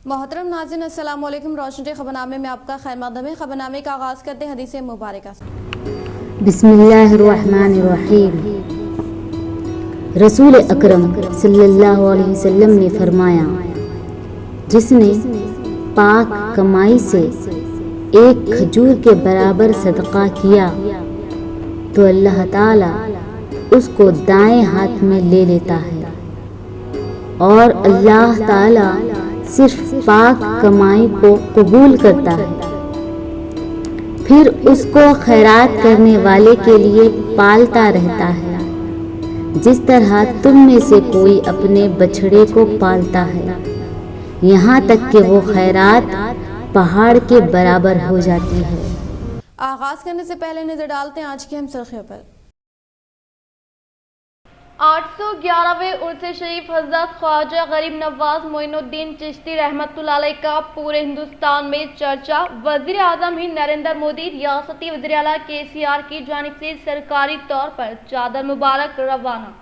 मोहतरम नाज़रीन अस्सलाम वालेकुम। रोशनी खबरनामे में आपका खैर मक़दम है। खबरनामे का आगाज़ करते हैं हदीस मुबारक से। बिस्मिल्लाहिर्रहमानिर्रहीम। रसूल अकरम सल्लल्लाहु अलैहि वसल्लम ने फरमाया, जिसने पाक कमाई से एक खजूर के बराबर सदका किया तो अल्लाह ताला उसको दाएं हाथ में ले लेता है और अल्लाह ताला सिर्फ पाक कमाई को कबूल करता है, फिर उसको खैरात करने वाले के लिए पालता रहता है, जिस तरह तुम में से कोई अपने बछड़े को पालता है, यहाँ तक कि वो खैरात पहाड़ के बराबर हो जाती है। आगाज़ करने से पहले नजर डालते हैं आज की हम सुर्खियों पर। 811वें उर्स शरीफ हज़रत ख्वाजा गरीब नवाज मोइनुद्दीन चिश्ती रहमतुल्लाह अलैह का पूरे हिंदुस्तान में चर्चा। वज़ीर आज़म हिंद नरेंद्र मोदी रियासती वज़ीर आला KCR की जानिब से सरकारी तौर पर चादर मुबारक रवाना।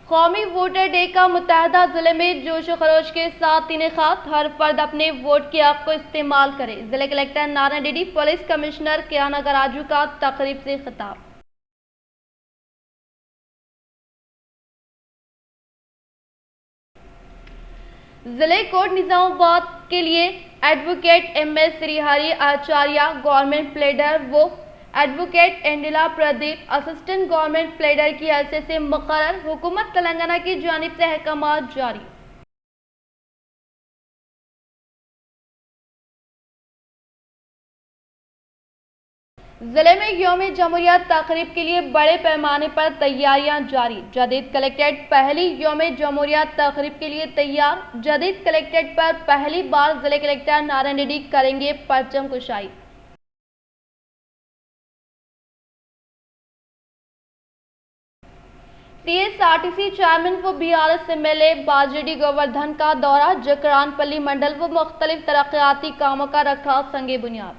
कौमी वोटर डे का मुत्तहदा जिले में जोश व खरोश के साथ इनेकाद। हर फर्द अपने वोट के हक को इस्तेमाल करे। जिले collector Narayan Reddy, police commissioner कियाना गराजू का तकरीब से खिताब। जिले कोट निजामाबाद के लिए advocate MS Shrihari Acharya government pleader वो एडवोकेट एंडिला प्रदीप असिस्टेंट गवर्नमेंट प्लेडर की हैसियत से मुकर्रर। हुकूमत तेलंगाना की जानिब से अहकामात जारी। जिले में यौम जमहूरियत तकरीब के लिए बड़े पैमाने पर तैयारियां जारी। जदीद कलेक्ट्रेट पहली यौम जमहूरियत तकरीब के लिए तैयार। जदीद कलेक्ट्रेट पर पहली बार जिले कलेक्टर नारायण रेड्डी करेंगे परचम कुशाई। TSRTC चेयरमैन व BRS MLA बाजेडी गोवर्धन का दौरा। जकरानपल्ली मंडल व मुख्तलिफ तरक्याती कामों का रखा संगे बुनियाद।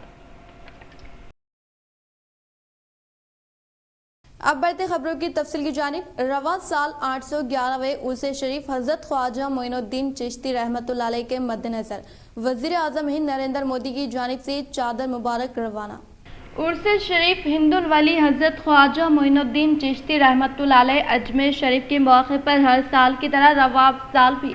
अब बढ़ते खबरों की तफसील की जानिब। रवा साल 811वें उर्स शरीफ हज़रत ख्वाजा मोइनुद्दीन चिश्ती रहमतुल्लाह अलैह के मद्देनजर वज़ीर आज़म हिंद नरेंद्र मोदी की जानिब से चादर मुबारक रवाना। उर्स शरीफ हिंदुल वली हज़रत ख्वाजा मोइनुद्दीन चिश्ती रहमतुल्लाह अलैह अजमेर शरीफ के मौके पर हर साल की तरह रवा साल भी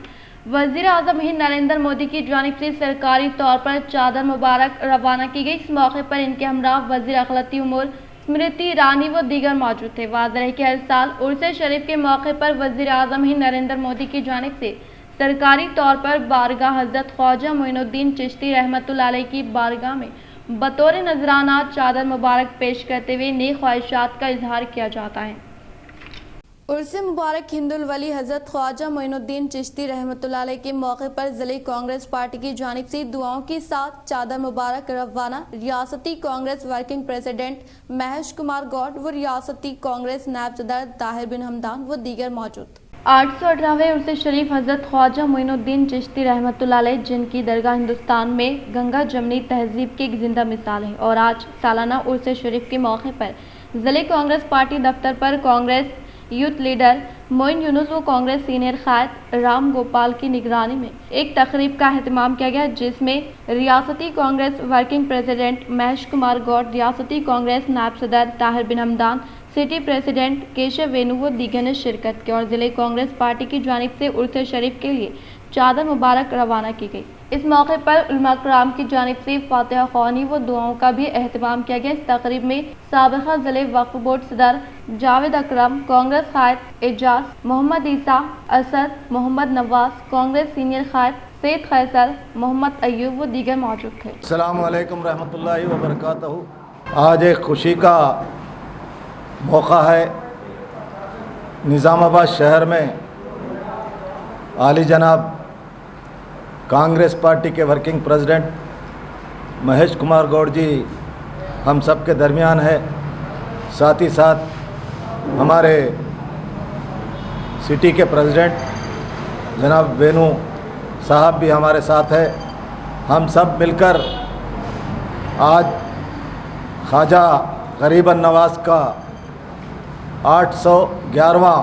वज़ीर आज़म हिंद नरेंद्र मोदी की जानिब से सरकारी तौर पर चादर मुबारक रवाना की गई। इस मौके पर इनके हमरा वज़ीर अखिलती उमूर स्मृति ईरानी व दीगर मौजूद थे। वाज़ेह है कि हर साल उर्स शरीफ के मौके पर वज़ीर आज़म हिंद नरेंद्र मोदी की जानिब से सरकारी तौर पर बारगाह हज़रत ख्वाजा मोइनुद्दीन चिश्ती रहमतुल्लाह अलैह की बारगाह में बतौर नजराना चादर मुबारक पेश करते हुए नेक ख्वाहिशात का इजहार किया जाता है। उर्स मुबारक हिंदुल वली हज़रत ख्वाजा मोइनुद्दीन चिश्ती रहमतुल्लाह अलैह के मौके पर जिले कांग्रेस पार्टी की जानिब से दुआओं के साथ चादर मुबारक रवाना। रियासती कांग्रेस वर्किंग प्रेसिडेंट महेश कुमार गौड़ व रियासती कांग्रेस नायब सदर ताहिर बिन हमदान व दीगर मौजूद। 818वें उर्स शरीफ हज़रत ख्वाजा मोइनुद्दीन चिश्ती रहमतुल्लाह अलैह, जिनकी दरगाह हिंदुस्तान में गंगा जमनी तहजीब की एक जिंदा मिसाल है, और आज सालाना उर्स शरीफ के मौके पर जिले कांग्रेस पार्टी दफ्तर पर कांग्रेस यूथ लीडर मोइन यूनुस व कांग्रेस सीनियर कायद राम गोपाल की निगरानी में एक तकरीब का एहतमाम किया गया, जिसमें रियासती कांग्रेस वर्किंग प्रेसिडेंट महेश कुमार गौड़, रियासती कांग्रेस नायब सदर ताहिर बिन हमदान, सिटी प्रेसिडेंट केशव वेणु व दीगर ने शिरकत की और जिले कांग्रेस पार्टी की जानिब से उर्स शरीफ के लिए चादर मुबारक रवाना की गई। इस मौके पर उलमा कराम की जानिब से फातिहा ख्वानी व दुआओं का भी एहतमाम किया गया। इस तकरीब में साबिक़ा जिले वक्फ बोर्ड सदर जावेद अकरम, कांग्रेस कायद एजाज, मोहम्मद ईसा, असद, मोहम्मद नवाज, कांग्रेस सीनियर कायद सैयद खैसर, मोहम्मद अयूब व दीगर मौजूद थे। अस्सलामु अलैकुम रहमतुल्लाहि व बरकातहू। आज एक खुशी का मौका है। निज़ामाबाद शहर में आली जनाब कांग्रेस पार्टी के वर्किंग प्रेसिडेंट महेश कुमार गौड़ जी हम सब के दरमियान है। साथ ही साथ हमारे सिटी के प्रेसिडेंट जनाब वेणु साहब भी हमारे साथ है। हम सब मिलकर आज ख्वाजा गरीब नवाज का 811वां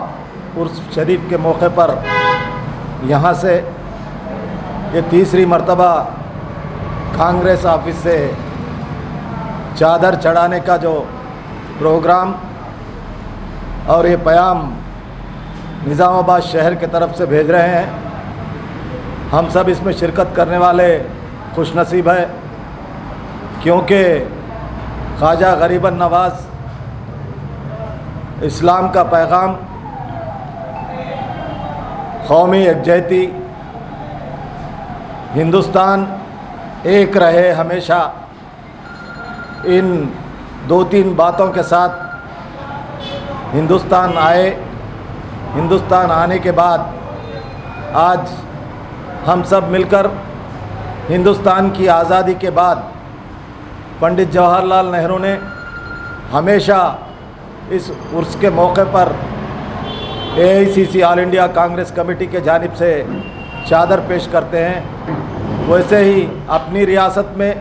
उर्स शरीफ के मौके पर यहाँ से ये तीसरी मर्तबा कांग्रेस ऑफिस से चादर चढ़ाने का जो प्रोग्राम और ये प्याम निज़ामाबाद शहर के तरफ से भेज रहे हैं। हम सब इसमें शिरकत करने वाले खुशनसीब है, क्योंकि ख्वाजा गरीबन नवाज़ इस्लाम का पैगाम, कौमी यकजहती, हिंदुस्तान एक रहे हमेशा, इन 2-3 बातों के साथ हिंदुस्तान आए। हिंदुस्तान आने के बाद आज हम सब मिलकर हिंदुस्तान की आज़ादी के बाद पंडित जवाहरलाल नेहरू ने हमेशा इस उर्स के मौके पर AICC all India Congress committee के जानिब से चादर पेश करते हैं। वैसे ही अपनी रियासत में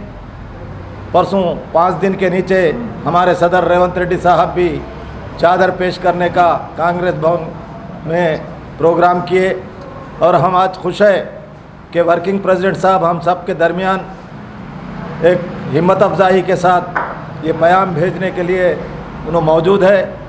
परसों 5 दिन के नीचे हमारे सदर रेवंत रेड्डी साहब भी चादर पेश करने का कांग्रेस भवन में प्रोग्राम किए, और हम आज खुश है कि वर्किंग प्रेसिडेंट साहब हम सब के दरमियान एक हिम्मत अफजाई के साथ ये प्याम भेजने के लिए उन्होंने मौजूद है।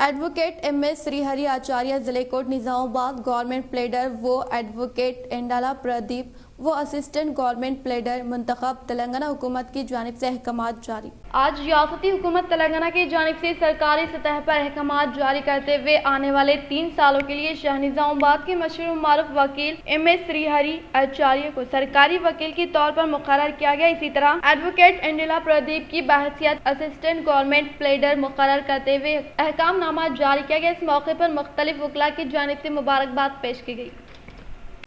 एडवोकेट MS श्रीहरि आचार्य जिले कोट निजामाबाद गवर्नमेंट प्लेडर वो एडवोकेट एंडाला प्रदीप वो असिस्टेंट गवर्नमेंट प्लेडर मुंतखब तेलंगाना हुकूमत की जानिब से अहकामात जारी। आज रियासती हुकूमत तेलंगाना की जानिब से सरकारी सतह पर अहकामात जारी करते हुए आने वाले 3 सालों के लिए शहर निजामाबाद के मशहूर मारूफ वकील MS श्रीहरि आचार्य को सरकारी वकील के तौर पर मुकर्रर किया गया। इसी तरह एडवोकेट एंडेला प्रदीप की बहैसियत असिस्टेंट गवर्नमेंट प्लेडर मुकर्रर करते हुए अहकामनामा जारी किया गया। इस मौके पर मुख्तलिफ वकला की जानिब से मुबारकबाद पेश की गई।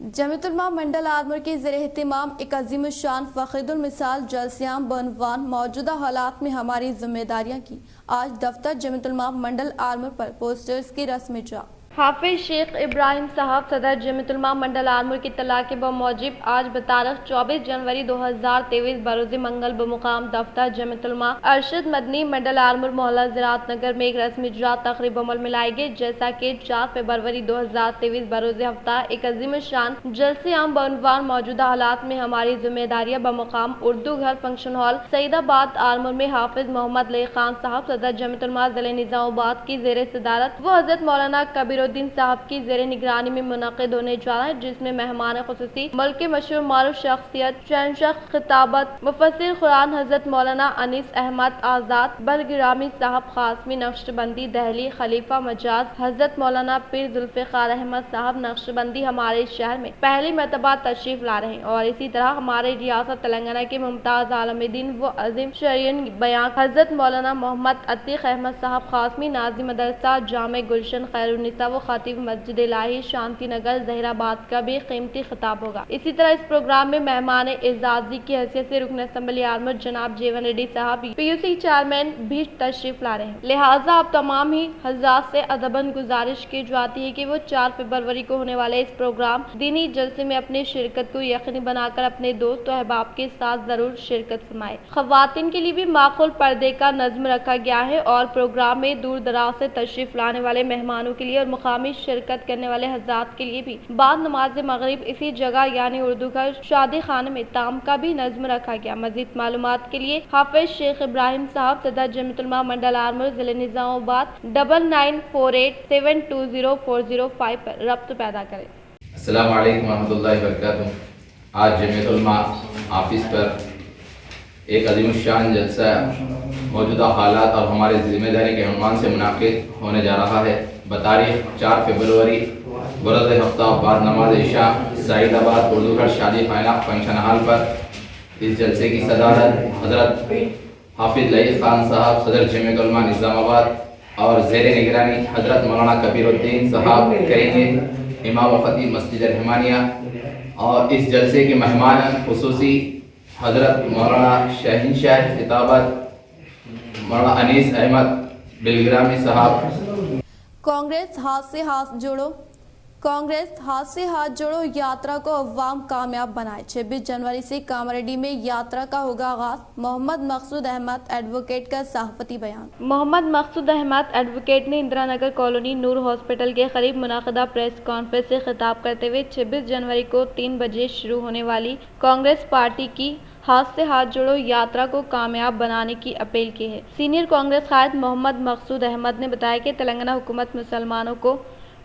जमीयतुलमा मंडल आर्मर के ज़रिए एहतमाम एक अजीम शान फ़खीदुल मिसाल जलसियाम बनवान मौजूदा हालात में हमारी जिम्मेदारियाँ की। आज दफ्तर जमीयतुलमा मंडल आर्मर पर पोस्टर्स की रस्म इजरा। हाफिज शेख इब्राहिम साहब सदर जमीयतुलमा मंडल आर्मर की तला के बमौजिब आज बतारीख 24 जनवरी 2023 बरोज़ मंगल बमुकाम दफ्तर जमीयतुलमा अरशद मदनी मंडल आर्मर मोहल्ला ज़राअत नगर में एक रस्मी इजरा तकरीब अमल में लाई गई। जैसा कि 4 फरवरी 2023 बरोज़ हफ्ता एक अजीम शान जलसे आम बनवान मौजूदा हालात में हमारी जिम्मेदारियाँ बमुकाम उर्दू घर फंक्शन हॉल सईदाबाद आर्मर में हाफिज मोहम्मद लई खान साहब सदर जमीयतुलमा ज़िले निजामाबाद की ज़ेर सदारत व हज़रत मौलाना कबीरुद्दीन साहब की ज़ेरे निगरानी में मुनक़िद होने जा रहा है, जिसमें मेहमान खुसूसी मुल्क के मशहूर मारूफ शख्सियत शहंशाह खिताबत मुफस्सिर कुरान हज़रत मौलाना अनीस अहमद आज़ाद बरगिरामी साहब ख़ासमी नक्शबंदी दहली खलीफा मजाज हज़रत मौलाना पीर जुल्फ़िकार अहमद साहब नक्शबंदी हमारे शहर में पहली मरतबा तशरीफ ला रहे हैं। और इसी तरह हमारे रियासत तेलंगाना के मुमताज़ आलम-ए-दीन व अजीम शरीयन बयान हज़रत मौलाना मोहम्मद अतीक अहमद साहब ख़ासमी नाज़ी मदरसा जामे गुलशन खैरुन्निसा व खातिब मस्जिद इलाही शांति नगर जहीराबाद का भी कीमती खिताब होगा। इसी तरह इस प्रोग्राम में मेहमान एजाजी की हैसियत से रुकन असम्बली आर्मर जनाब जेवन रेड्डी साहब PUC चेयरमैन भी तशरीफ ला रहे हैं। लिहाजा अब तमाम ही हज़रात से अदबन गुजारिश की जाती है कि वो 4 फरवरी को होने वाले इस प्रोग्राम दीनी जलसे में अपनी शिरकत को यकीनी बनाकर अपने दोस्त और अहबाब के साथ जरूर शिरकत फरमाए। खवातीन के लिए भी माकूल पर्दे का नज्म रखा गया है और प्रोग्राम में दूर दराज से तशरीफ लाने वाले मेहमानों के लिए और मुकामी शिरकत करने वाले हज़रात के लिए भी बाद नमाज मगरिब इसी जगह यानी उर्दू घर शादी खाने में ताम का भी नज्म रखा गया। मज़ीद मालूमात के लिए हाफिज शेख इब्राहिम साहब सदर जमीयतुलमा मंडल आर्मर ज़िले निज़ामाबाद 9948720405 पर रब्त पैदा करें। अस्सलामु अलैकुम रहमतुल्लाहि व बरकातुहू। आज जमीयतुलमा ऑफिस पर एक अज़ीमुश्शान जलसा मौजूदा हालात और हमारे जिम्मेदारी के उन्वान से मुनाकिद होने जा रहा है। बतारीख 4 फरवरी बरोज़ हफ्ता बाद नमाज इशा सईदाबाद उर्दू घर शादी खाना फंक्शन हॉल पर इस जलसे की सदारत हज़रत हाफिज लई खान साहब सदर जमीयतुलमा निज़ामाबाद और ज़ेरे निगरानी हज़रत मौलाना कबीरुद्दीन साहब करेंगे, इमाम व खतीब मस्जिद रहमानिया। और इस जलसे के मेहमान खुसूसी हज़रत मौलाना शहंशाह खिताबत मौलाना अनीस अहमद बिलग्रामी साहब। कांग्रेस हाथ से हाथ जोड़ो कांग्रेस हाथ से हाथ जोड़ो यात्रा को अवाम कामयाब बनाए। 26 जनवरी से कामारेड्डी में यात्रा का होगा आगाज। मोहम्मद मकसूद अहमद एडवोकेट का सहाफती बयान। मोहम्मद मकसूद अहमद एडवोकेट ने इंदिरा नगर कॉलोनी नूर हॉस्पिटल के करीब मुनाकिदा प्रेस कॉन्फ्रेंस से खिताब करते हुए 26 जनवरी को 3 बजे शुरू होने वाली कांग्रेस पार्टी की हाथ से हाथ जोड़ो यात्रा को कामयाब बनाने की अपील की है। सीनियर कांग्रेस कायद मोहम्मद मकसूद अहमद ने बताया कि तेलंगाना हुकूमत मुसलमानों को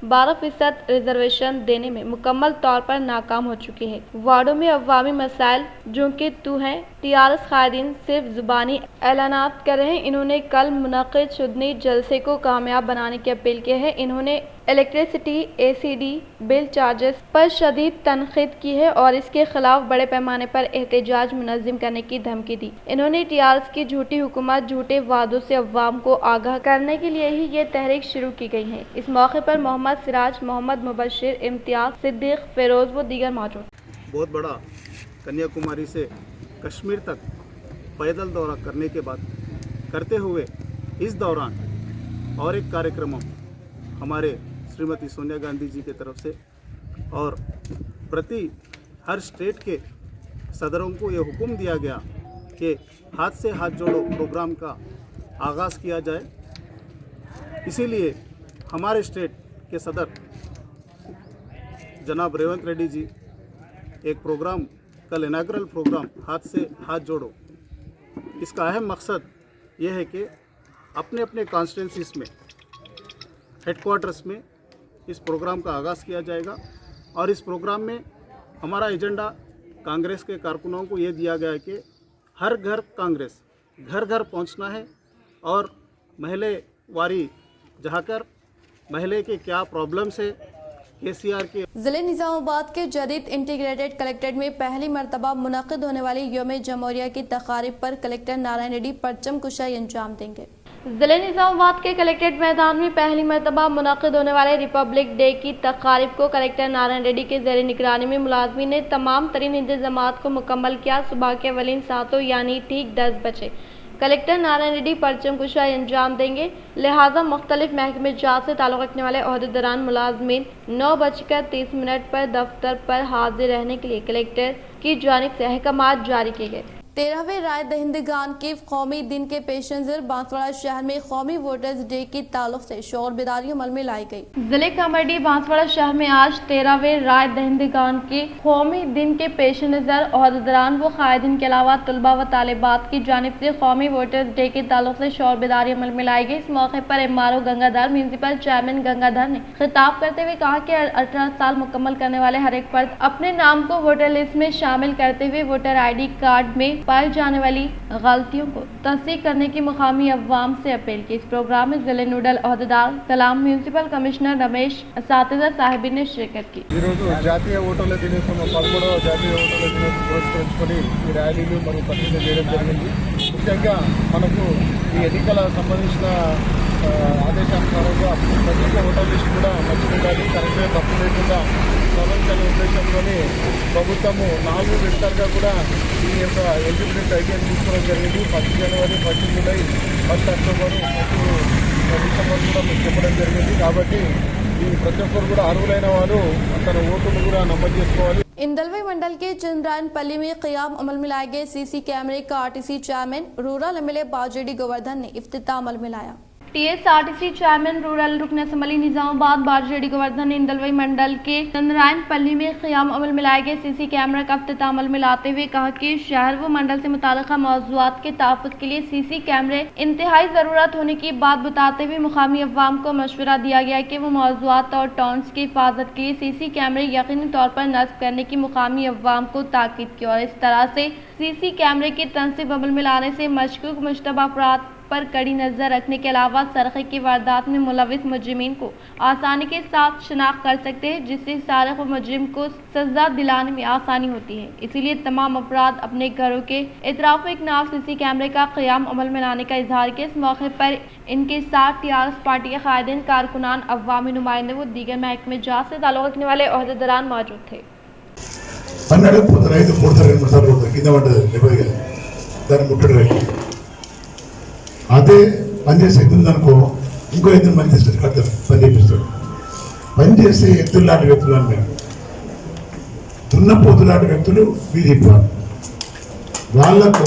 12% रिजर्वेशन देने में मुकम्मल तौर पर नाकाम हो चुकी है। वार्डों में अवामी मसाइल जो कि तू हैं, टीआरएस कायदीन सिर्फ जुबानी ऐलानात कर रहे हैं। इन्होंने कल मुनक़िद शुदनी जलसे को कामयाब बनाने की अपील की है। इन्होंने इलेक्ट्रिसिटी एसीडी बिल चार्जेस पर शदीद तनकीद की है और इसके खिलाफ बड़े पैमाने पर एहतजाज मुनज़्ज़म करने की धमकी दी। इन्होंने टीआरएस की झूठी हुकूमत झूठे वादों से अवाम को आगाह करने के लिए ही ये तहरीक शुरू की गई है। इस मौके पर मोहम्मद सिराज, मोहम्मद मुबशिर, इम्तियाज, सिद्दीक, फिरोज व दीगर मौजूद। बहुत बड़ा कन्याकुमारी से कश्मीर तक पैदल दौरा करने के बाद करते हुए इस दौरान और एक कार्यक्रम हमारे श्रीमती सोनिया गांधी जी की तरफ से और प्रति हर स्टेट के सदरों को ये हुक्म दिया गया कि हाथ से हाथ जोड़ो प्रोग्राम का आगाज़ किया जाए। इसीलिए हमारे स्टेट के सदर जनाब रेवंत रेड्डी जी एक प्रोग्राम कल इनाग्रल प्रोग्राम हाथ से हाथ जोड़ो, इसका अहम मकसद ये है कि अपने अपने कॉन्स्टिट्यूंसीज में हेडक्वार्टर्स में इस प्रोग्राम का आगाज़ किया जाएगा और इस प्रोग्राम में हमारा एजेंडा कांग्रेस के कारकुनों को ये दिया गया है कि हर घर कांग्रेस घर घर पहुंचना है और महले वारी जाकर महले के क्या प्रॉब्लम्स है केसीआर के। जिले निजामाबाद के जदीद इंटीग्रेटेड कलेक्ट्रेट में पहली मरतबा मुनक़िद होने वाली यौम जमहूरिया की तक़ारीब पर कलेक्टर नारायण रेड्डी परचम कुशाई अंजाम देंगे। जिले निजामाबाद के कलेक्ट्रेट मैदान में पहली मरतबा मुनक़िद होने वाले रिपब्लिक डे की तक़ारीब को कलेक्टर नारायण रेड्डी के ज़ेर निगरानी में मुलाज़मीन ने तमाम तरीन इंतज़ामात को मुकम्मल किया। सुबह के अवलिन सातों यानी ठीक 10 बजे कलेक्टर नारायण रेड्डी परचम कुशाई अंजाम देंगे। लिहाजा मुख्तलिफ महकमे जात से ताल्लुक़ रखने वाले ओहदेदारान मुलाज़मीन 9:30 पर दफ्तर पर हाजिर रहने के लिए कलेक्टर की जानिब से अहकामात जारी किए गए। 13वें राय दहिंदगान के कौमी दिन के पेश नज़र बांसवाड़ा शहर में कौमी वोटर्स डे के ताल्लुक से शोर बेदारी अमल में लाई गई। जिले कामारेड्डी बांसवाड़ा शहर में आज 13वें राय दहिंदगान के कौमी दिन के पेश नज़र ओहदेदारान व कायदीन के अलावा तलबा व तालिबात की जानिब से कौमी वोटर्स डे के ताल्लुक से शोर बेदारी अमल में लाई गई। इस मौके पर MRO Gangadhar, municipal chairman Gangadhar ने खिताब करते हुए कहा कि 18 साल मुकम्मल करने वाले हर एक फर्द अपने नाम को वोटर लिस्ट में शामिल करते हुए वोटर ID कार्ड में पाई जाने वाली गलतियों को तस्दीक करने की मुकामी अवाम से अपील की। इस प्रोग्राम में जिले नोडल ओहदेदार कलाम, म्यूनसिपल कमिश्नर रमेश, असातिज़ा साहिबीन ने शिरकत की। జాతీయ ఓటర్ల దినోత్సవం 11వ జాతీయ ఓటర్ల దినోత్సవం పురస్కరించుకొని ఈ ర్యాలీలు మరియు పత్రికలు చేయడం జరిగింది। ముఖ్యంగా మనకు ఈ ఎన్నికల సంబంధించిన ఆదేశానుసారంగా ప్రత్యేక ఓటర్ లిస్ట్ కూడా మంచిగా ఉండాలి, కరెక్ట్గా తప్పు లేకుండా గమనించాలనే ఉద్దేశంతోనే ప్రభుత్వము 4 విడతలుగా కూడా ఈ యొక్క ఎలిజిబిలిటీ క్రైటీరియా తీసుకోవడం జరిగింది। 1 జనవరి, 1 జూలై, 1 అక్టోబర్, 1 డిసెంబర్ కూడా మీకు చెప్పడం జరిగింది। కాబట్టి ఈ ప్రతి ఒక్కరు కూడా అర్హులైన వారు తన ఓటును కూడా నమోదు చేసుకోవాలి। इंदलवी मंडल के चंद्रायनपल्ली में क़याम अमल में लाए गए सीसी कैमरे का RTC chairman rural MLA Bajireddy Govardhan ने इफ्तिताह अमल में लाया। टीएसआरटीसी चेयरमैन रूरल रुकन असम्बली निजामाबाद बाजेडी गोवर्धन ने इंदलवी मंडल के चंद्रायनपल्ली में क़याम अमल में लाए गए सीसी कैमरा का इफ्तिताह अमल में लाते हुए कहा कि शहर व मंडल से मुताल्लिक़ा मौज़ूआत के तहफ़्फ़ुज़ के लिए सीसी कैमरे इंतहाई ज़रूरत होने की बात बताते हुए मुकामी अवाम को मशवरा दिया गया कि वो मौज़ूआत और टाउन्स की हिफाजत के लिए सीसी कैमरे यकीनी तौर पर नस्ब करने की मुकामी अवाम को ताकीद की और इस तरह से सीसी कैमरे की तनसीब अमल में लाने से मशकूक मुश्तबा अफराद पर कड़ी नजर रखने के अलावा सरक़े की वारदात में मुलविस मुजरिमीन को आसानी के साथ शिनाख्त कर सकते हैं, जिससे सारिक़ व मुजरिम को सजा दिलाने में आसानी होती है। इसीलिए तमाम अफराद अपने घरों के इतराफ़ एक नाव सीसी कैमरे का क़याम अमल में लाने का इजहार किया। इस मौके पर इनके साथ टीआरएस पार्टी के कायदीन, कारकुनान, अवामी नुमाइंदे व दीगर महकमे जात से ताल्लुक़ रखने वाले ओहदेदारान मौजूद थे। 12 అదే పనిచేసే ఉందనుకో ఇంకో 2 మంది కడతారు, పని చేపిస్తాడు। పనిచేసే ఎత్తులాంటి వ్యక్తులు అని మేము దున్నపోతులాంటి వ్యక్తులు బీజేపీ వాళ్లకు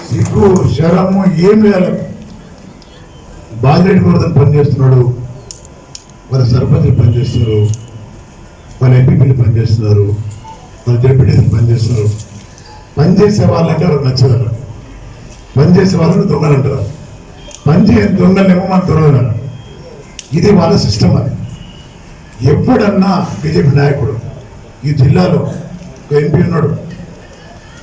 సిగ్గు శరము ఏం లేదు. బాజిరెడ్డి గోవర్ధన్ పనిచేస్తున్నాడు, వాళ్ళ సర్పంచులు పనిచేస్తున్నారు, వాళ్ళ ఎంపీపీలు పనిచేస్తున్నారు, వాళ్ళ డిప్యూటీలు పనిచేస్తున్నారు. పనిచేసే వాళ్ళంటే వాళ్ళకి నచ్చదన్నారు, పనిచేసే వాళ్ళని దొంగలు అంటారు, పనిచేసే దొంగలేమో మన దొంగలు. ఇది వాళ్ళ సిస్టమ్. అది ఎప్పుడన్నా బీజేపీ నాయకుడు ఈ జిల్లాలో ఎంపీ ఉన్నాడు,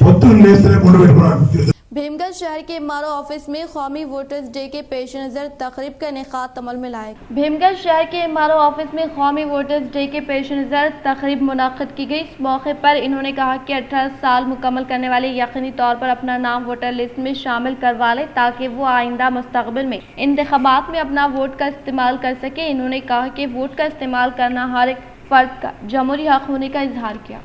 పొద్దున్న లేస్తేనే ముందు పెట్టుకున్నాడు. भीमगढ़ शहर के एमआरओ ऑफिस में कौमी वोटर्स डे के पेश नज़र तकरीब का इनेकाद अमल में लाया। भीमगढ़ शहर के एमआरओ ऑफिस में कौमी वोटर्स डे के पेश नज़र तकरीब मुनाक़िद की गई। इस मौके पर इन्होंने कहा कि 18 साल मुकम्मल करने वाले यकीनी तौर पर अपना नाम वोटर लिस्ट में शामिल करवा लें ताकि वो आइंदा मुस्तक़बिल में इंतख़ाबात में अपना वोट का इस्तेमाल कर सके। इन्होंने कहा कि वोट का इस्तेमाल करना हर एक फ़र्द का जमहूरी हक़ होने का इजहार किया।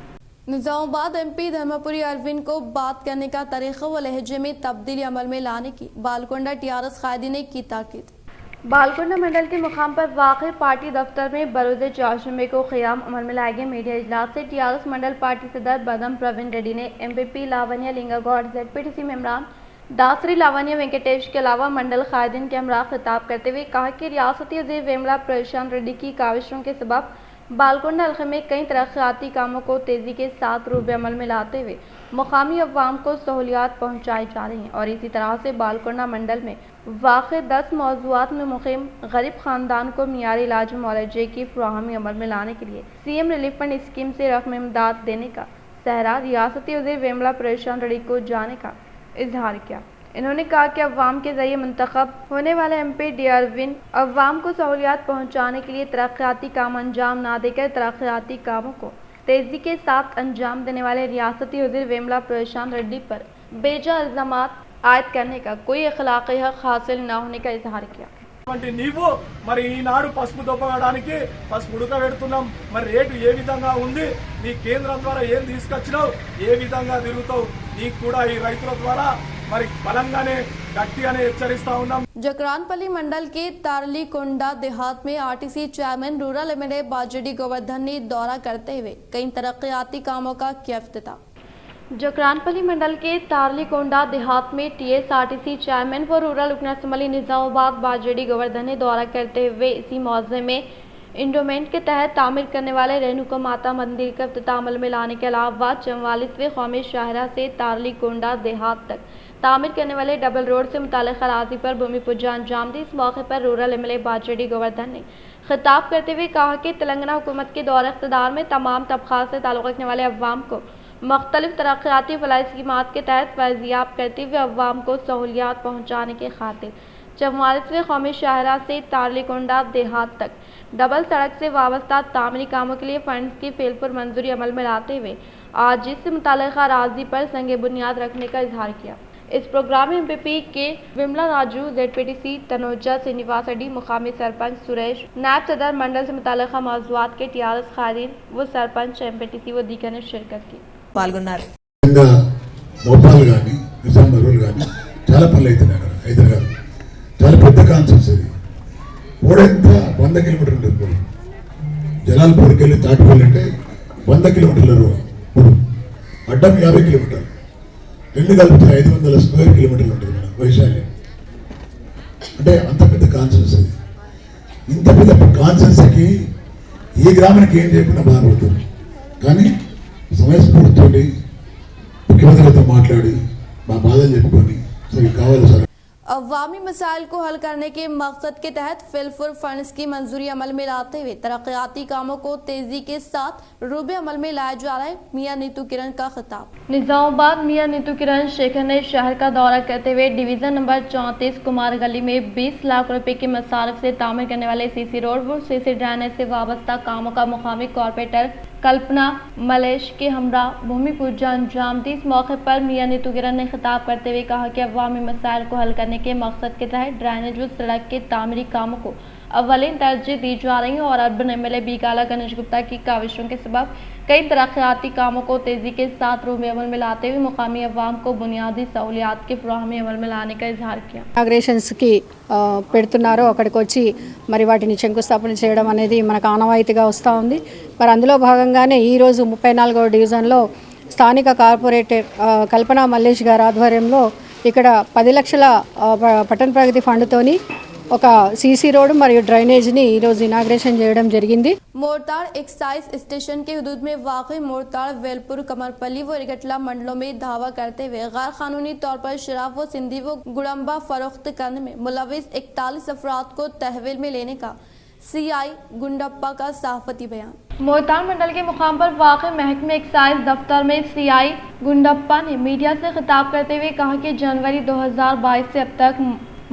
निज़ामाबाद एमपी धर्मपुरी अरविंद को बात करने का तरीक़ा व लहजे में तब्दीली अमल में लाने की बालकोंडा टीआरएस कायदी ने की ताकीद। बालकोंडा मंडल के मुकाम पर वाक़ पार्टी दफ्तर में बरोज़ चारशंबे को क़याम अमल में लाए गए मीडिया इजलास से टीआरएस मंडल पार्टी सदर बदम प्रवीण रेड्डी ने एमपीपी लावण्या लिंगागौड़, जेडपीटीसी मेंबरान दासरी लावण्या वेंकटेश के अलावा मंडल कायदीन के हमरा खिताब करते हुए कहा कि रियासती वज़ीर वेमला प्रशांत रेड्डी की काविशों के सबब बालकोंडा हल्के में कई तरक्याती कामों को तेज़ी के साथ रूबे अमल में लाते हुए मुकामी अवाम को सहूलियात पहुँचाई जा रही हैं और इसी तरह से बालकोंडा मंडल में वाक़ 10 मौज़ूआत में मुक़ीम गरीब ख़ानदान को मियारी इलाज मुआलजे की फ़राहमी अमल में लाने के लिए सीएम रिलीफ फंड स्कीम से रकम इमदाद देने का सहरा रियासती वज़ीर वेमला प्रशांत रेड्डी को जाने का इजहार किया। इन्होंने कहा कि अवाम के ज़रिए मुंतखब होने वाले एमपी डी अरविंद अवाम को सहूलियात पहुँचाने के लिए तरक्याती काम अंजाम ना देकर तरक्याती कामों को तेज़ी के साथ अंजाम देने वाले रियासती वज़ीर वेमला प्रशांत रेड्डी पर बेजा इल्ज़ामात आयद करने का कोई अखलाक़ी हक़ हासिल न होने का इजहार किया। నీవు మరి ఈనాడు పసుపు దొప్పడానికి పసుపు ఉడకబెడుతున్నాం, మరి రేటు ఏ విధంగా ఉంది, నీ కేంద్రం ద్వారా ఏం తీసుకొచ్చినావు, ఏ విధంగా తిరుగుతావు, నీకు కూడా ఈ రైతుల ద్వారా మరి బలంగానే గట్టిగానే హెచ్చరిస్తా ఉన్నాం। जकरानपल्ली मंडल के तारलीकोंडा देहात में RTC chairman rural MLA Bajireddy Govardhan ने दौरा करते हुए कई तरक्याती कामों का किया इफ्तिताह। जकरानपल्ली मंडल के तारलीकोंडा देहात में टीएसआरटीसी चेयरमैन व रूरल रुकन असम्बली निज़ामाबाद बाजिरेड्डी गोवर्धन ने दौरा करते हुए इसी मौज़े में इंडोमेंट के तहत तामीर करने वाले रेणुका माता मंदिर का इफ्तिताह अमल में लाने के अलावा 44वें कौमी शाहरा से तारलीकोंडा देहात तक तामीर करने वाले डबल रोड से मुताल्लिक़ अराज़ी पर भूमि पूजा अंजाम दी। इस मौके पर रूरल एमएलए बाजिरेड्डी गोवर्धन ने खिताब करते हुए कहा कि तेलंगाना हुकूमत के दौर इक़्तिदार में तमाम तबक़ात से ताल्लुक़ रखने वाले अवाम को मुख्तलिफ तरक्याती फलाही स्कीमात के तहत फैज़याब करते हुए अवाम को सहूलियात पहुँचाने के खातिर 44वें कौमी शाहरा से तारलीकोंडा देहात तक डबल सड़क से वाबस्ता तामीरी कामों के लिए फंड्स की फेलपुर मंजूरी अमल में लाते हुए आज इससे मुताल्लिक़ अराज़ी पर संग बुनियाद रखने का इजहार किया। इस प्रोग्राम में एमपीपी के विमला राजू, जेडपीटीसी तनुजा श्रीनिवास रेड्डी, मुकामी सरपंच सुरेश, नायब सदर मंडल से मुताल्लिक़ मौज़ूआत के टीआरएस कायदीन व सरपंच, एमपीटीसी व दीगर ने शिरकत की। భోపాల్ కానీ నిజాం బరూల్ కానీ చాలా పనులు అవుతున్నాయి అక్కడ హైదరాబాద్. చాలా పెద్ద కాన్సెప్ట్స్ అది. ఓడెంత 100 కిలోమీటర్లు ఉంటుంది. జలాల్పూర్కి వెళ్ళి తాటిపల్లి అంటే 100 కిలోమీటర్లు, అడ్డం 50 కిలోమీటర్లు, రెండు కలిపితే 500 స్క్వేర్ కిలోమీటర్లు ఉంటుంది మేడం వైశాల్యం. అంటే అంత పెద్ద కాన్సెప్ట్స్ అది. ఇంత పెద్ద కాన్సెప్ట్స్కి ఈ గ్రామానికి ఏం చేయకుండా బాధపడుతుంది. కానీ సమయస్ఫూర్తితోటి ముఖ్యమంత్రితో మాట్లాడి మా బాధలు చెప్పుకొని సరే కావాలి సార్ अवामी मसाइल को हल करने के मकसद के तहत फिलफुर फंड्स की मंजूरी अमल में लाते हुए तरक्याती कामों को तेजी के साथ रूबे अमल में लाया जा रहा है। मियां नीतू किरण का खिताब। निजामाबाद मियां नीतू किरण शेखर ने शहर का दौरा करते हुए डिवीजन नंबर 34 कुमार गली में 20 लाख रुपए के मसारफ से तामीर करने वाले सीसी रोड व सीसी ड्रेनेज से वाबस्ता कामों का मुकामी कॉर्पोरेटर कल्पना मलेश के हमरा भूमि पूजा अंजाम दी। इस मौके पर मियां नीतू किरण ने खिताब करते हुए कहा कि अवामी मसाइल को हल करने के मकसद के तहत ड्रेनेज व सड़क के तामीरी कामों को अव्वलीन तरजीह दी जा रही है और अर्बन एमएलए बीकाला गणेश गुप्ता की काविशों के सबब कई तरक्याती कामों को तेजी के साथ रूह में अमल में लाते हुए मुकामी अवाम को बुनियादी सहूलियात की फराहमी अमल में लाने का इजहार किया। ఇనాగ్రేషన్స్కి పెడుతున్నారు, అక్కడికి వచ్చి మరి వాటిని శంకుస్థాపన చేయడం అనేది మనకు ఆనవాయితీగా వస్తూ ఉంది. మరి అందులో భాగంగానే ఈరోజు 34వ డివిజన్లో స్థానిక కార్పొరేటర్ కల్పన మల్లేష్ గారి ఆధ్వర్యంలో ఇక్కడ 10 లక్షల పట్టణ ప్రగతి ఫండ్తోని ఒక सीसी रोड మరియు డ్రైనేజ్ని ఈరోజు ఇనాగ్రేషన్ చేయడం జరిగింది. मोरताड़ एक्साइज स्टेशन के हदूद में वाक़ई मोरताड़ वेलपुर कमरपल्ली व रिगटला मंडलों में दावा करते हुए गैर कानूनी तौर पर शराब व सिंधी व गुड़म्बा फरोख्त करने में मुलविस 41 अफराद को तहवील में लेने का सीआई गुंडप्पा का सहाफती बयान। मोरताड़ मंडल के मुकाम पर वाक़ई महकमे एक्साइज दफ्तर में सीआई गुंडप्पा ने मीडिया से खिताब करते हुए कहा कि जनवरी 2022 से अब तक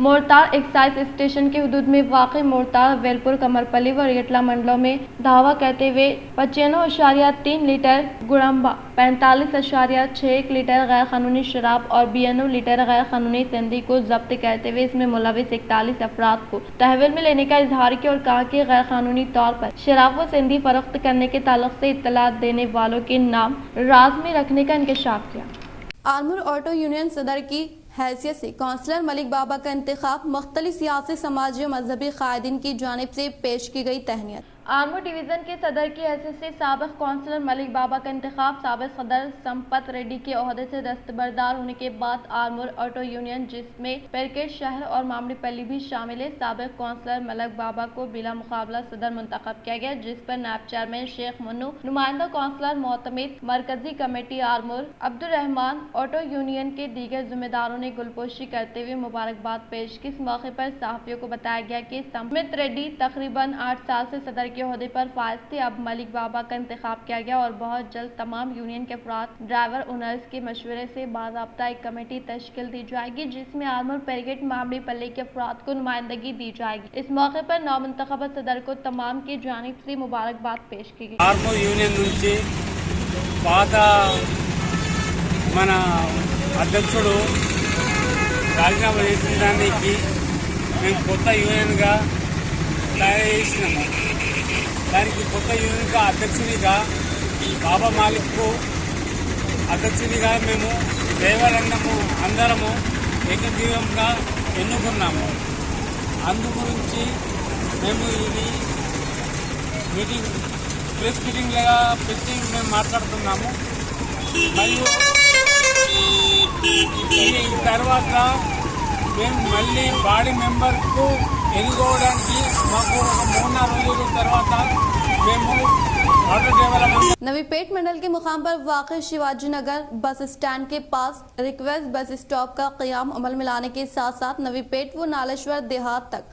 मोरताड़ एक्साइज स्टेशन के हदूद में वाक़ई मोरताड़ वेलपुर कमरपल्ली व रिगटला मंडलों में दावा करते हुए 95.3 लीटर गुड़म्बा, 45.61 लीटर गैर कानूनी शराब और 92 लीटर गैर कानूनी सिंधी को जब्त करते हुए इसमें मुलविस 41 अफराद को तहवील में लेने का इजहार किया और कहा कि गैर कानूनी तौर पर शराब व सिंधी फरोख्त करने के ताल्लुक से इत्तला देने वालों के नाम राज में रखने का इंकशाफ किया। आलमूर ऑटो यूनियन सदर की हैसियत से काउंसलर मलिक बाबा का इंतखाब मुख्तलिफ सियासी, समाजी और मजहबी कायदीन की जानिब से पेश की गई तहनीत। आलमूर डिवीज़न के सदर की हैसियत से साबिक़ काउंसलर मलिक बाबा का इंतखाब साबिक़ सदर संपत रेड्डी के ओहदे से दस्तबरदार होने के बाद आलमूर ऑटो यूनियन जिसमें पेरकेट शहर और मामड़ीपल्ली भी शामिल है, साबिक़ काउंसलर मलिक बाबा को बिला मुकाबला सदर मुंतखब किया गया, जिस पर नायब चेयरमैन शेख मुन्नू, नुमाइंदा काउंसलर मोतमिद, मरकजी committee Armoor Abdurrahman, auto union के दीगर जिम्मेदारों ने गुलपोशी करते हुए मुबारकबाद पेश की। इस मौके पर सहाफ़ियों को बताया गया कि संपत रेड्डी तकरीबन 8 साल से सदर के ओहदे पर फाइज थे। अब मलिक बाबा का इंतखाब किया गया और बहुत जल्द तमाम यूनियन के अफराद, ड्राइवर, ओनर्स के मशवरे से बाज़ाब्ता एक कमेटी तश्कील दी जाएगी, जिसमें आलमूर पेरगेट मामड़ीपल्ली के अफराद को नुमाइंदगी दी जाएगी। इस मौके पर नौमुंतखब सदर को तमाम की जानिब से मुबारकबाद पेश की गई। आलमूर यूनियन नुंची पात मन अध्यक्षुडु రాజీనామా చేసిన దానికి మేము కొత్త యూనియన్గా తయారు చేసినాము. దానికి కొత్త యూనియన్గా అధ్యక్షునిగా బాబా మాలిక్కు అధ్యక్షునిగా మేము డ్రైవర్లందరము అందరము ఏకగ్రీవంగా ఎన్నుకున్నాము. అందు గురించి మేము ఇది మీటింగ్ ప్రెస్ మీటింగ్ లాగా పెట్టి మేము మాట్లాడుతున్నాము. మరియు ఈ తర్వాత మేము మళ్ళీ బాడీ మెంబర్కు ఎన్నుకోవడానికి మాకు ఒక 3-4 రోజుల తర్వాత మేము ऑटो डेवलपमेंट। नवी पेट मंडल के मुकाम पर वाक़ई शिवाजी नगर बस स्टैंड के पास रिक्वेस्ट बस स्टॉप का क़याम अमल में लाने के साथ साथ नवी पेट व नालेश्वर देहात तक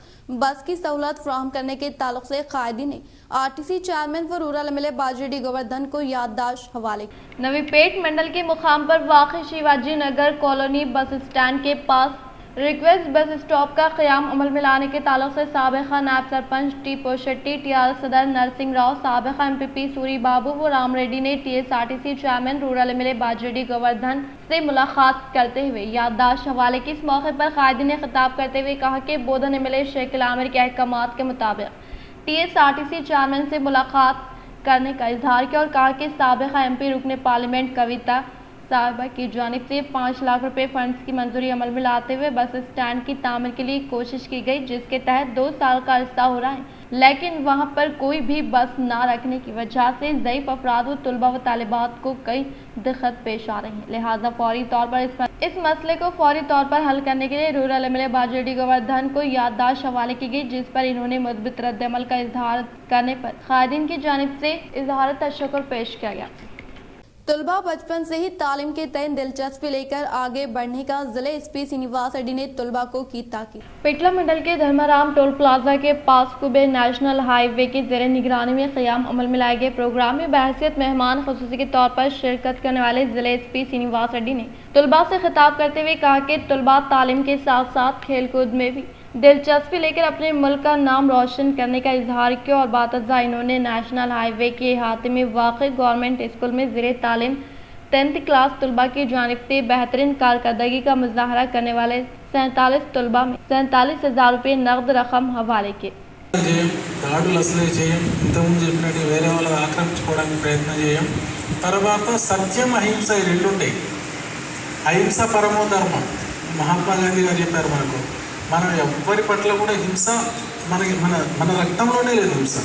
बस की सहूलत फराहम करने के ताल्लुक से कायदी ने आरटीसी चेयरमैन व रूरल एमएलए बाजेडी गोवर्धन को याददाश्त हवाले। नवी पेट मंडल के मुकाम पर वाक़ई Shivaji Nagar colony bus stand के पास रिक्वेस्ट बस स्टॉप का क़याम अमल में लाने के ताल्लुक से साबिक़ा नायब सरपंच टी पोशेट्टी, टीआरएस सदर नरसिंह राव, साबिक़ा एमपीपी सूरी बाबू व राम रेड्डी ने TSRTC chairman rural MLA Bajireddy Govardhan से मुलाकात करते हुए याददाश्त हवाले की। इस मौके पर कायदी ने खिताब करते हुए कहा कि बोधन एमएलए शेख आमिर के अहकामात के मुताबिक टीएसआरटीसी चेयरमैन से मुलाकात करने का इजहार किया और कहा कि साबिक़ा एमपी रुकने पार्लियामेंट कविता साहिबा की जानिब से 5 लाख रुपए फंड्स की मंजूरी अमल में लाते हुए बस स्टैंड की तामीर के लिए कोशिश की गई, जिसके तहत 2 साल का अरसा हो रहा है, लेकिन वहां पर कोई भी बस ना रखने की वजह से ज़ईफ़ अफराद व तुलबा व तालिबात को कई दिक्कत पेश आ रही है। लिहाजा फौरी तौर पर इस मसले को फौरी तौर पर हल करने के लिए रूरल एमएलए बाजेडी गोवर्धन को याददाश्त हवाले की गई, जिस पर इन्होंने मुस्बित रद्द-ए-अमल का इजहार करने पर कायदीन की जानिब से इजहार तशक्कुर पेश किया गया। तुलबा बचपन से ही तालीम के तय दिलचस्पी लेकर आगे बढ़ने का जिले एसपी श्रीनिवास रेड्डी ने तुलबा को की ताकीद। पेटला मंडल के धर्माराम टोल प्लाजा के पास कुबे नेशनल हाईवे के ज़ेरे निगरानी में क़याम अमल में लाए गए प्रोग्राम में बहैसियत मेहमान ख़ुसूसी के तौर पर शिरकत करने वाले जिले एसपी श्रीनिवास रेड्डी ने तुलबा से खिताब करते हुए कहा कि तुलबा तालीम के साथ साथ खेल कूद में भी दिलचस्पी लेकर अपने मुल्क का नाम रोशन करने का इजहार किया और बातज़ा इन्होंने नेशनल हाईवे के अहाते में वाक़ई गवर्नमेंट स्कूल में ज़ेरे तालीम 10th क्लास तुलबा की जानिब से बेहतरीन कारकर्दगी का मुजाहरा करने वाले 47 तुलबा में 47,000 रुपये नकद रकम हवाले के। దాడులు అసలే చేయం, ఇంతకుముందు చెప్పినట్టు వేరే వాళ్ళని ఆక్రమించుకోవడానికి ప్రయత్నం చేయం. తర్వాత సత్యం అహింస ఈ రెండు ఉంటాయి. అహింస పరమో ధర్మం మహాత్మా గాంధీ గారు చెప్పారు మనకు. మనం ఎవ్వరి పట్ల కూడా హింస మన రక్తంలోనే లేదు. హింస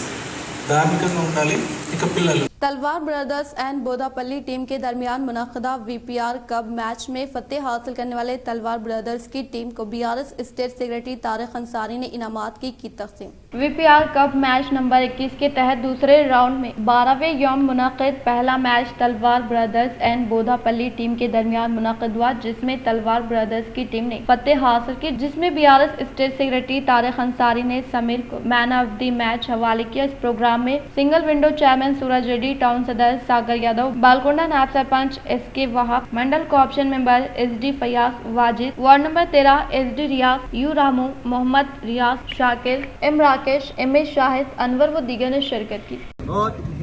धार्मिकंगा ఉండాలి. ఇక పిల్లలు तलवार ब्रदर्स एंड बोदापल्ली टीम के दरमियान मुनक़दा VPR कप मैच में फतेह हासिल करने वाले तलवार ब्रदर्स की टीम को BRS state secretary Tariq Ansari ने इनामात की तक़सीम। VPR कप मैच नंबर 21 के तहत दूसरे राउंड में 12वें यौम मुनक़िद पहला मैच तलवार ब्रदर्स एंड बोदापल्ली टीम के दरमियान मुनक़िद हुआ, जिसमें तलवार ब्रदर्स की टीम ने फतेह हासिल की, जिसमें BRS state secretary Tariq Ansari ने समीर को मैन ऑफ द मैच हवाले किया। इस प्रोग्राम में single window chairman Suraj Reddy, town सदर सागर यादव, बालकोंडा नायब sarpanch SK Wahab, mandal co-option member SD Fayaz Wajid, ward number 13 SD Riyaz, U Ramu, Mohammed Riyaz, Shakir, M Rakesh, M Shahid, Anwar व दीगर ने शिरकत की।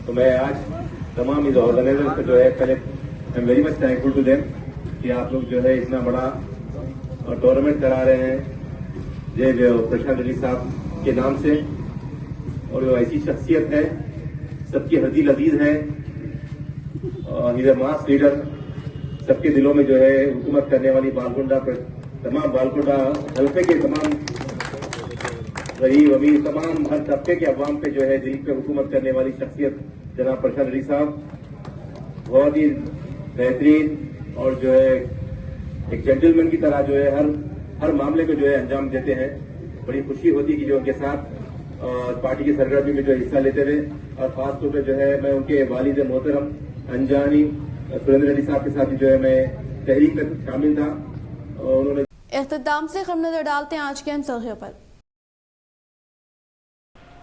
तो मैं आज तमाम इस ऑर्गेनाइजर्स को जो है पहले I am very much thankful to them कि आप लोग जो है इतना बड़ा टूर्नामेंट करा रहे हैं जो प्रशांत रेड्डी साहब के नाम से, और वो ऐसी शख्सियत है, सबकी हदी लजीज है, इज ए मास लीडर, सबके दिलों में जो है हुकूमत करने वाली तमाम बालकोंडा हल्के के तमाम गरीब अमीर तमाम हर तबके के अवाम पे जो है दिल पे हुकूमत करने वाली शख्सियत जनाब प्रशांत रेड्डी साहब बहुत ही बेहतरीन और जो है एक जेंटलमैन की तरह जो है हर मामले को जो है अंजाम देते हैं। बड़ी खुशी होती है कि जो उनके साथ पार्टी की सरगर्मी में जो हिस्सा लेते हुए, और खास तौर पर जो है मैं उनके वालिद मोहतरम अंजानी सुरेंद्र रेड्डी साहब के साथ जो है मैं तहरीक में शामिल था। उन्होंने इख्तिताम से हम नजर डालते हैं आज के अहम सुर्खियों पर।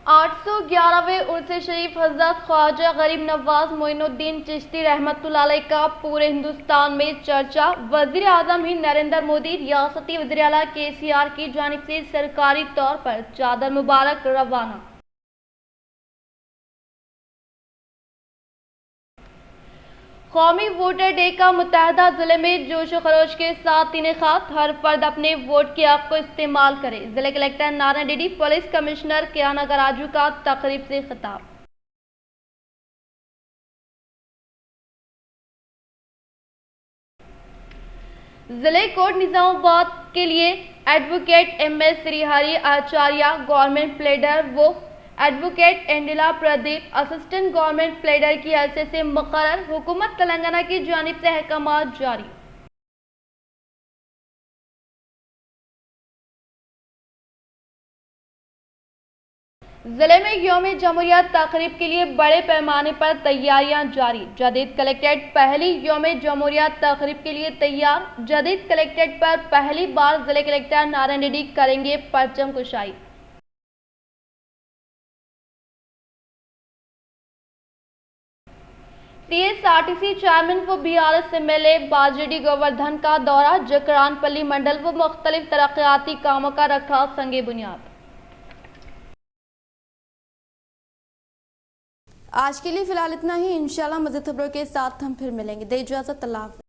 811वें उर्स शरीफ हजरत ख्वाजा गरीब नवाज मोइनुद्दीन चिश्ती रहमतुल्लाह अलैह का पूरे हिंदुस्तान में चर्चा। वजीर आजम हिंद नरेंद्र मोदी, रियासती वज़ीर आला KCR की जानिब से सरकारी तौर पर चादर मुबारक रवाना। कौमी वोटर डे का मुत्तहदा जिले में जोश खरोश के साथ इनेकाद, हर फर्द अपने वोट के हक को इस्तेमाल करे। जिले collector Narayan Reddy, police commissioner किराना गराजू का तकरीब से खिताब। जिले कोट निजामाबाद के लिए advocate MS Shrihari Acharya government pleader वो एडवोकेट एंडिला प्रदीप असिस्टेंट गवर्नमेंट प्लेडर की हैसियत से मुकर्रर। हुकूमत तेलंगाना की जानिब से अहकामात जारी। जिले में यौम जमहूरियत तकरीब के लिए बड़े पैमाने पर तैयारियां जारी। जदीद कलेक्ट्रेट पहली यौम जमहूरियत तकरीब के लिए तैयार। जदीद कलेक्ट्रेट पर पहली बार जिले कलेक्टर नारायण रेड्डी करेंगे परचम कुशाई। TSRTC चेयरमैन व BRS MLA बाजेडी गोवर्धन का दौरा। जकरानपल्ली मंडल व मुख्तलिफ तरक्याती कामों का रखा संगे बुनियाद। आज के लिए फिलहाल इतना ही। इंशाल्लाह मज़ीद खबरों के साथ हम फिर मिलेंगे। दे इजाज़त, अल्लाह हाफ़िज़।